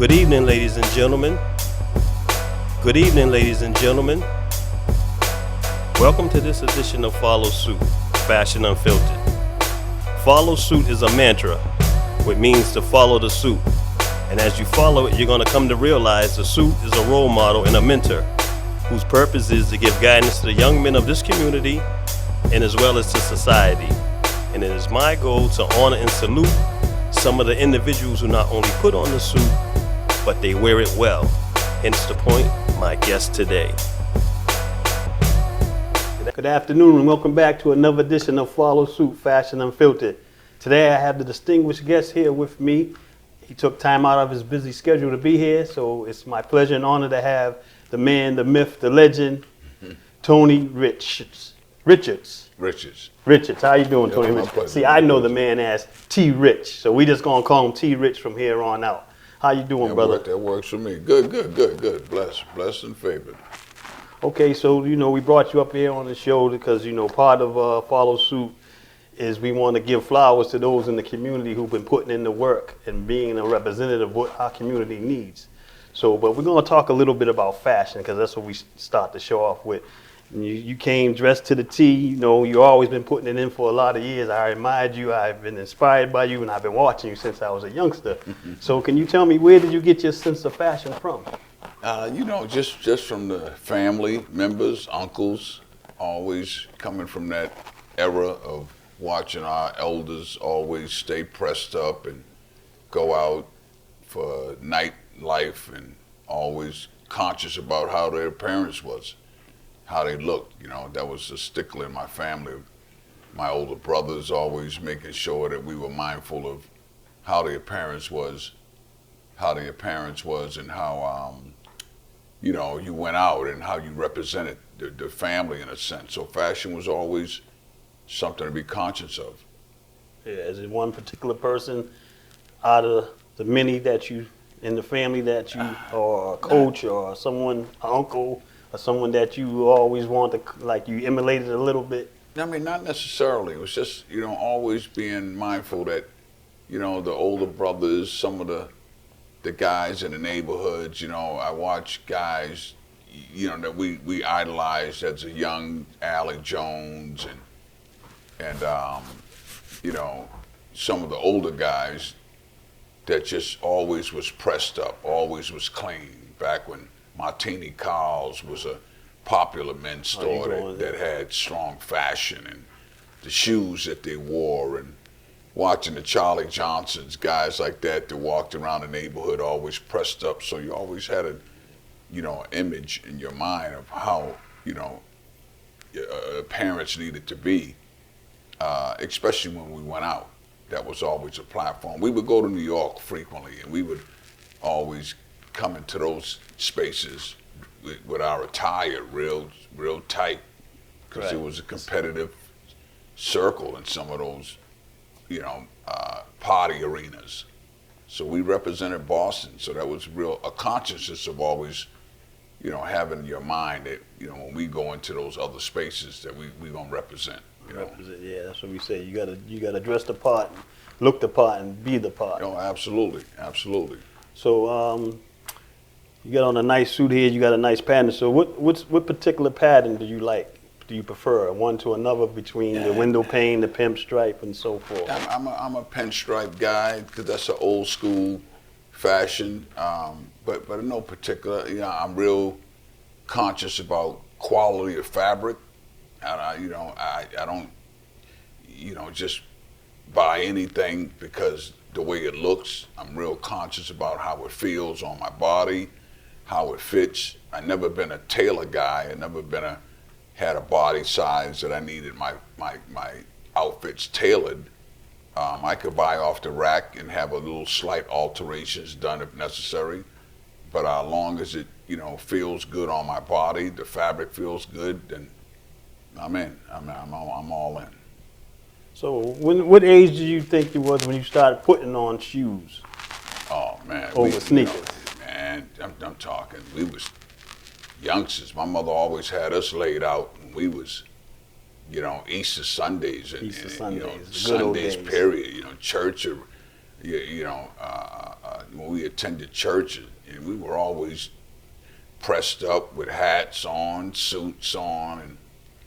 Good evening, ladies and gentlemen. Good evening, ladies and gentlemen. Welcome to this edition of Follow Suit, Fashion Unfiltered. Follow suit is a mantra, which means to follow the suit. And as you follow it, you're going to come to realize the suit is a role model and a mentor whose purpose is to give guidance to the young men of this community and as well as to society. And it is my goal to honor and salute some of the individuals who not only put on the suit, but they wear it well. Hence the point, my guest today. Good afternoon and welcome back to another edition of Follow Suit, Fashion Unfiltered. Today I have the distinguished guest here with me. He took time out of his busy schedule to be here, so it's my pleasure and honor to have the man, the myth, the legend, Tony Richards. Richards, how you doing, Tony Richards? See, I know the man as T. Rich, so we just gonna call him T. Rich from here on out. How you doing, brother? That works for me. Good. Blessed and favored. Okay, so, we brought you up here on the show because, part of Follow Suit is we want to give flowers to those in the community who've been putting in the work and being a representative of what our community needs. So, but we're going to talk a little bit about fashion because that's what we start the show off with. You came dressed to the T, you've always been putting it in for a lot of years. I admired you, I've been inspired by you, and I've been watching you since I was a youngster. So can you tell me, where did you get your sense of fashion from? Just from the family members, uncles, always coming from that era of watching our elders always stay pressed up and go out for nightlife and always conscious about how their appearance was. How they looked, that was a stickler in my family. My older brothers always making sure that we were mindful of how their appearance was, and how, you went out and how you represented the family in a sense. So fashion was always something to be conscious of. Yeah, is it one particular person out of the many that you, in the family that you, or a coach or someone, an uncle, or someone that you always want to, like you emulated a little bit? I mean, not necessarily. It was just, always being mindful that, the older brothers, some of the guys in the neighborhoods, I watch guys, that we idolized as a young Allie Jones and some of the older guys that just always was pressed up, always was clean, back when Martini Carl's was a popular men's store that had strong fashion and the shoes that they wore, and watching the Charlie Johnsons, guys like that walked around the neighborhood always pressed up. So you always had an image in your mind of how, parents needed to be, especially when we went out. That was always a platform. We would go to New York frequently, and we would always come into those spaces with our attire real tight, because It was a competitive circle in some of those, party arenas. So we represented Boston. So that was a consciousness of always, having in your mind that, when we go into those other spaces that we gonna represent. Yeah, that's what we say. You gotta dress the part, look the part, and be the part. Absolutely. So you got on a nice suit here. You got a nice pattern. So what particular pattern do you like? Do you prefer one to another between the window pane, the pimp stripe, and so forth? I'm a pinstripe guy because that's an old school fashion. But in no particular, I'm real conscious about quality of fabric. And I don't, just buy anything because the way it looks. I'm real conscious about how it feels on my body, how it fits. I've never been a tailor guy. I've never had a body size that I needed my outfits tailored. I could buy off the rack and have a little slight alterations done if necessary. But as long as it, feels good on my body, the fabric feels good, then I'm in. I'm all in. So what age do you think you was when you started putting on shoes? Oh man, over sneakers. I'm talking. We was youngsters. My mother always had us laid out when we was, Easter Sundays and Sundays period. Church or when we attended church, and we were always pressed up with hats on, suits on, and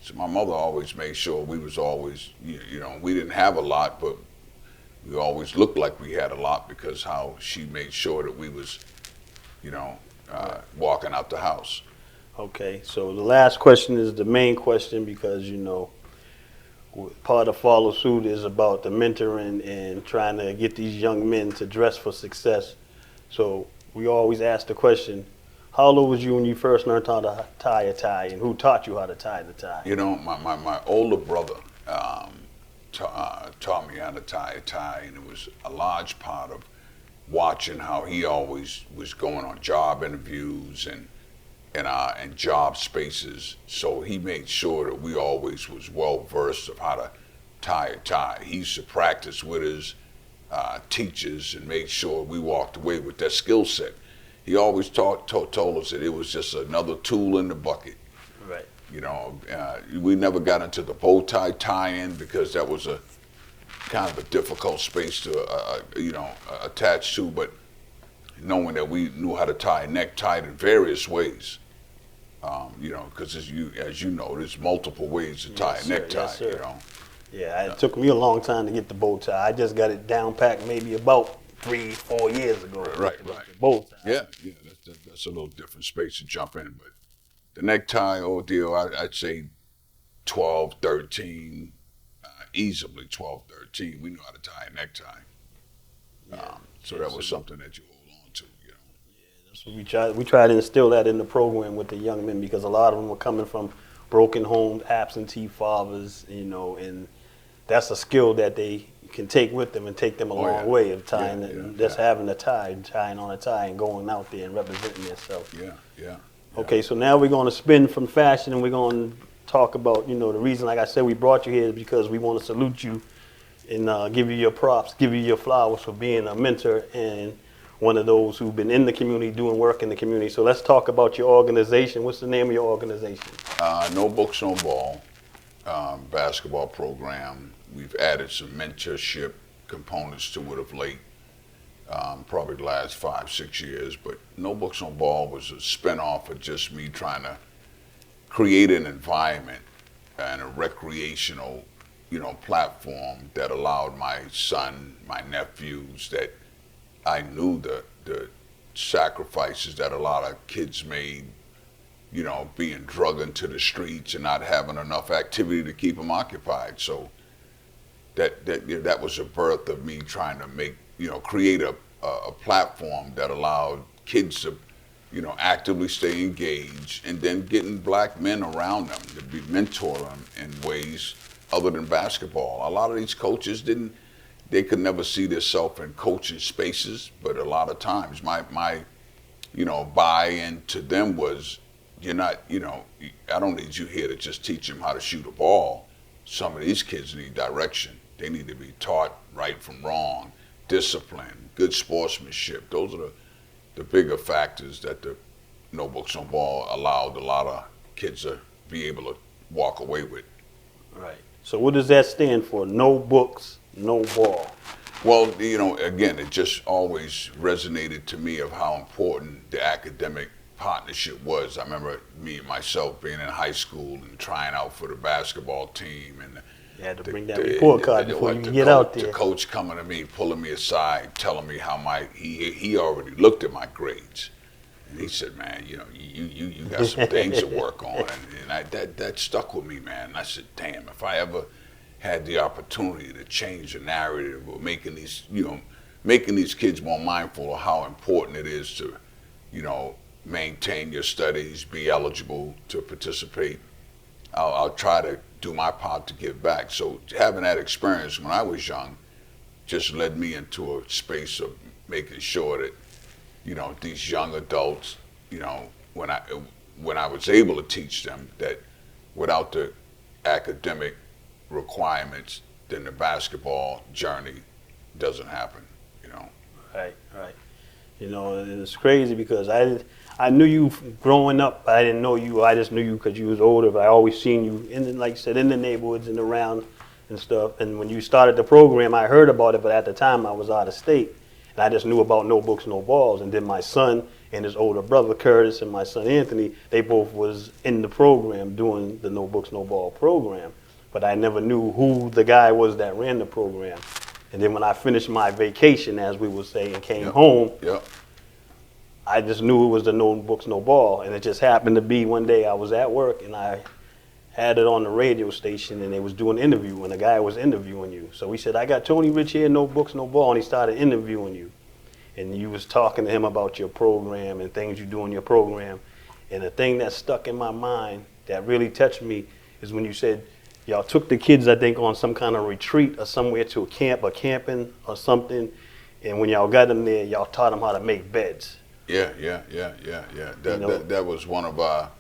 so my mother always made sure we was always, we didn't have a lot, but we always looked like we had a lot because how she made sure that we was, walking out the house. Okay, so the last question is the main question because, part of Follow Suit is about the mentoring and trying to get these young men to dress for success. So we always ask the question, how old was you when you first learned how to tie a tie, and who taught you how to tie the tie? My older brother taught me how to tie a tie, and it was a large part of watching how he always was going on job interviews and job spaces. So he made sure that we always was well versed of how to tie a tie. He used to practice with his teachers and made sure we walked away with that skill set. He always told us that it was just another tool in the bucket. Right. We never got into the bow tie tie-in because that was a kind of a difficult space to, attach to. But knowing that we knew how to tie a necktie in various ways, because as you know, there's multiple ways to tie a necktie. Yes, sir. Yeah, it took me a long time to get the bow tie. I just got it down packed maybe about 3-4 years ago. Right. Bow tie. Yeah, that's a little different space to jump in, but the necktie ordeal, I'd say 12, 13, easily 12, 13. We knew how to tie a necktie. So that was something that you hold on to, So we try to instill that in the program with the young men because a lot of them were coming from broken homes, absentee fathers, and that's a skill that they can take with them and take them a long way of tying having a tie, tying on a tie and going out there and representing yourself. Yeah. Okay, so now we're going to spin from fashion and we're going to talk about, the reason, like I said, we brought you here is because we want to salute you and give you your props, give you your flowers for being a mentor and one of those who've been in the community, doing work in the community. So let's talk about your organization. What's the name of your organization? No Books, No Ball basketball program. We've added some mentorship components to it of late, probably the last 5-6 years. But No Books, No Ball was a spinoff of just me trying to create an environment and a recreational, platform that allowed my son, my nephews, that I knew the sacrifices that a lot of kids made, being drugged into the streets and not having enough activity to keep them occupied. So that was a birth of me trying to create a platform that allowed kids to, actively stay engaged, and then getting black men around them to be mentor them in ways other than basketball. A lot of these coaches they could never see themselves in coaching spaces, but a lot of times my buy-in to them was, you're not, I don't need you here to just teach them how to shoot a ball. Some of these kids need direction. They need to be taught right from wrong, discipline, good sportsmanship. Those are the bigger factors that the No Books, No Ball allowed a lot of kids to be able to walk away with. Right. So what does that stand for? No books, no ball. Well, again, it just always resonated to me of how important the academic partnership was. I remember me and myself being in high school and trying out for the basketball team, and you had to bring that report card before you get out there. The coach coming to me, pulling me aside, telling me how he already looked at my grades, and he said, "Man, you got some things to work on," and that stuck with me, man. And I said, "Damn, if I ever had the opportunity to change the narrative or making these kids more mindful of how important it is to, maintain your studies, be eligible to participate, I'll try to do my part to give back." So having that experience when I was young just led me into a space of making sure that, these young adults, when I was able to teach them that without the academic requirements, then the basketball journey doesn't happen, Right. And it's crazy because I knew you growing up, but I didn't know you. I just knew you because you was older, but I always seen you, like you said, in the neighborhoods and around and stuff. And when you started the program, I heard about it, but at the time I was out of state. And I just knew about No Books, No Balls. And then my son and his older brother, Curtis, and my son, Anthony, they both was in the program doing the No Books, No Ball program. But I never knew who the guy was that ran the program. And then when I finished my vacation, as we would say, and came home, I just knew it was the No Books, No Ball. And it just happened to be one day I was at work and I had it on the radio station and they was doing an interview and the guy was interviewing you. So he said, I got Tony Rich here, No Books, No Ball, and he started interviewing you. And you was talking to him about your program and things you do in your program. And the thing that stuck in my mind that really touched me is when you said y'all took the kids, I think, on some kind of retreat or somewhere to a camp or camping or something. And when y'all got them there, y'all taught them how to make beds. Yeah. That was one of our,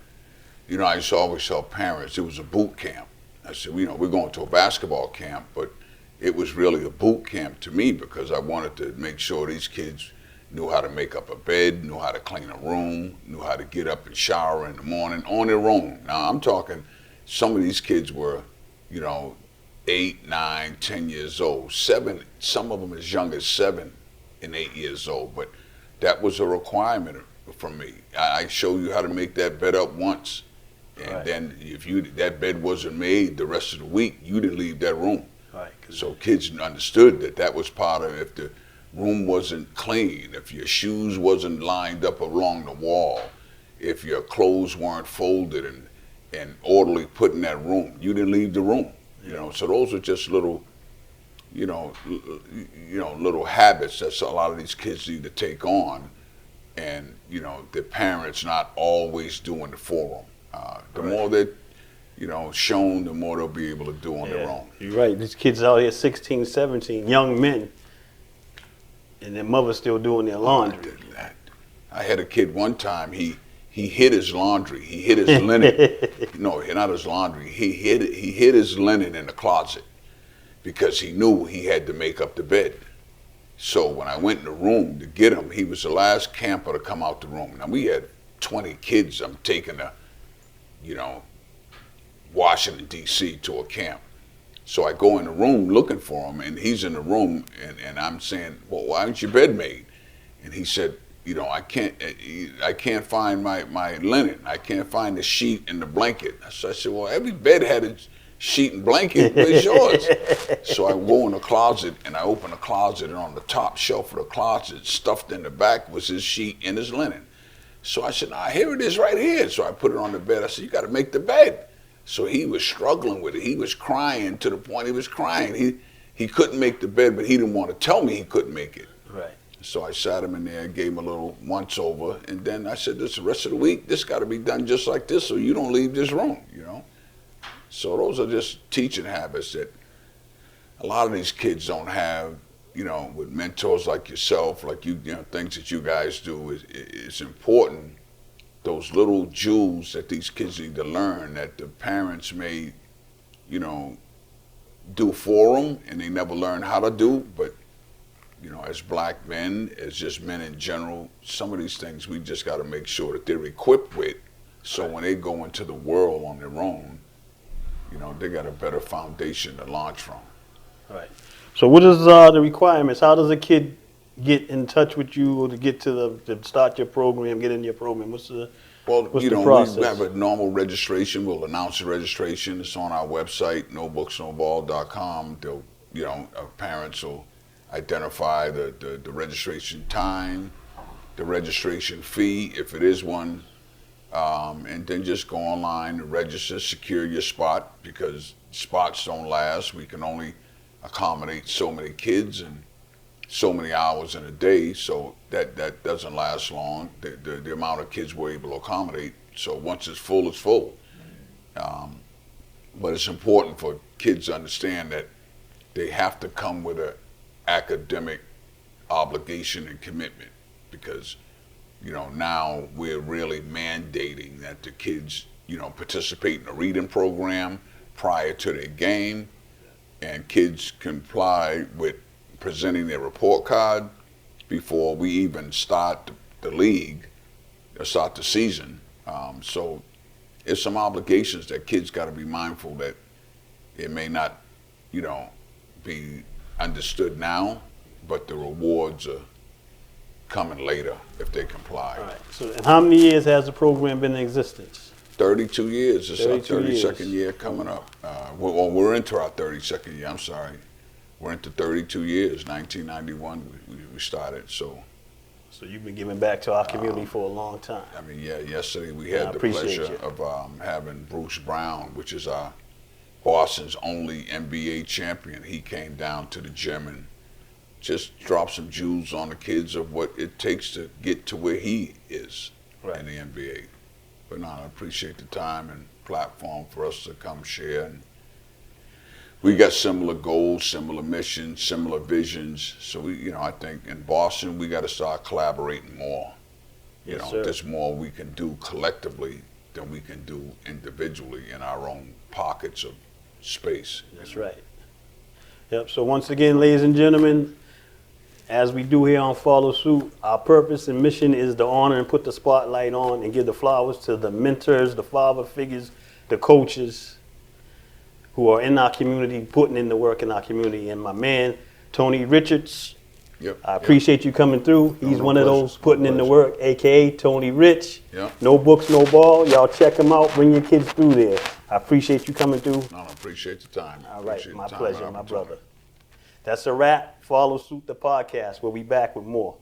I used to always tell parents, it was a boot camp. I said, we're going to a basketball camp, but it was really a boot camp to me because I wanted to make sure these kids knew how to make up a bed, knew how to clean a room, knew how to get up and shower in the morning on their own. Now, I'm talking, some of these kids were, 8, 9, 10 years old, 7, some of them as young as 7 and 8 years old, but that was a requirement for me. I showed you how to make that bed up once, and then if that bed wasn't made the rest of the week, you didn't leave that room. Right. So kids understood that was part of, if the room wasn't clean, if your shoes wasn't lined up along the wall, if your clothes weren't folded and orderly put in that room, you didn't leave the room. So those are just little, little habits that a lot of these kids need to take on, and their parents not always doing it for them. The more they're, shown, the more they'll be able to do on their own. You're right. These kids out here, 16, 17, young men, and their mother's still doing their laundry. I had a kid one time, he hid his laundry. He hid his linen. No, not his laundry. He hid his linen in the closet because he knew he had to make up the bed. So when I went in the room to get him, he was the last camper to come out the room. Now we had 20 kids. I'm taking Washington, D.C. to a camp. So I go in the room looking for him, and he's in the room, and I'm saying, well, why aren't your bed made? And he said, I can't find my linen. I can't find the sheet and the blanket. So I said, well, every bed had a sheet and blanket. Where's yours? So I go in the closet, and I open the closet, and on the top shelf of the closet, stuffed in the back, was his sheet and his linen. So I said, here it is right here. So I put it on the bed. I said, you got to make the bed. So he was struggling with it. He was crying to the point he was crying. He couldn't make the bed, but he didn't want to tell me he couldn't make it. Right. So I sat him in there, gave him a little once over, and then I said, this the rest of the week, this got to be done just like this so you don't leave this room, So those are just teaching habits that a lot of these kids don't have, with mentors like yourself, like you, things that you guys do. It's important, those little jewels that these kids need to learn that the parents may, do for them and they never learn how to do, but as black men, as just men in general, some of these things we just got to make sure that they're equipped with, so when they go into the world on their own, they got a better foundation to launch from. Right. So what is the requirements? How does a kid get in touch with you or to start your program, get in your program? What's the process? We have a normal registration. We'll announce the registration. It's on our website, nobooksnoball.com. Parents will identify the registration time, the registration fee, if it is one, and then just go online and register, secure your spot, because spots don't last. We can only accommodate so many kids and so many hours in a day, so that doesn't last long, the amount of kids we're able to accommodate. So once it's full, it's full. But it's important for kids to understand that they have to come with an academic obligation and commitment, because now we're really mandating that the kids participate in a reading program prior to their game, and kids comply with presenting their report card before we even start the league or start the season. So it's some obligations that kids got to be mindful that it may not be understood now, but the rewards are coming later if they comply. All right. So, and how many years has the program been in existence? 32 years. It's our 32 years. 32nd year coming up. We're into our 32nd year. I'm sorry. We're into 32 years. 1991 we started. So you've been giving back to our community for a long time. I mean, yeah. Yesterday we I had the appreciate pleasure you. of having Bruce Brown, which is our Boston's only NBA champion. He came down to the gym and just dropped some jewels on the kids of what it takes to get to where he is in the NBA. But no, I appreciate the time and platform for us to come share. And we got similar goals, similar missions, similar visions. So I think in Boston we got to start collaborating more. There's more we can do collectively than we can do individually in our own pockets of space. That's right. Yep. So once again, ladies and gentlemen, as we do here on Follow Suit, our purpose and mission is to honor and put the spotlight on and give the flowers to the mentors, the father figures, the coaches who are in our community, putting in the work in our community. And my man, Tony Richards, I appreciate you coming through. He's one of those putting in the work, a.k.a. Tony Rich. No books, no ball. Y'all check him out. Bring your kids through there. I appreciate you coming through. No, I appreciate the time. All right, my pleasure, my brother. That's a wrap. Follow Suit the podcast. We'll be back with more.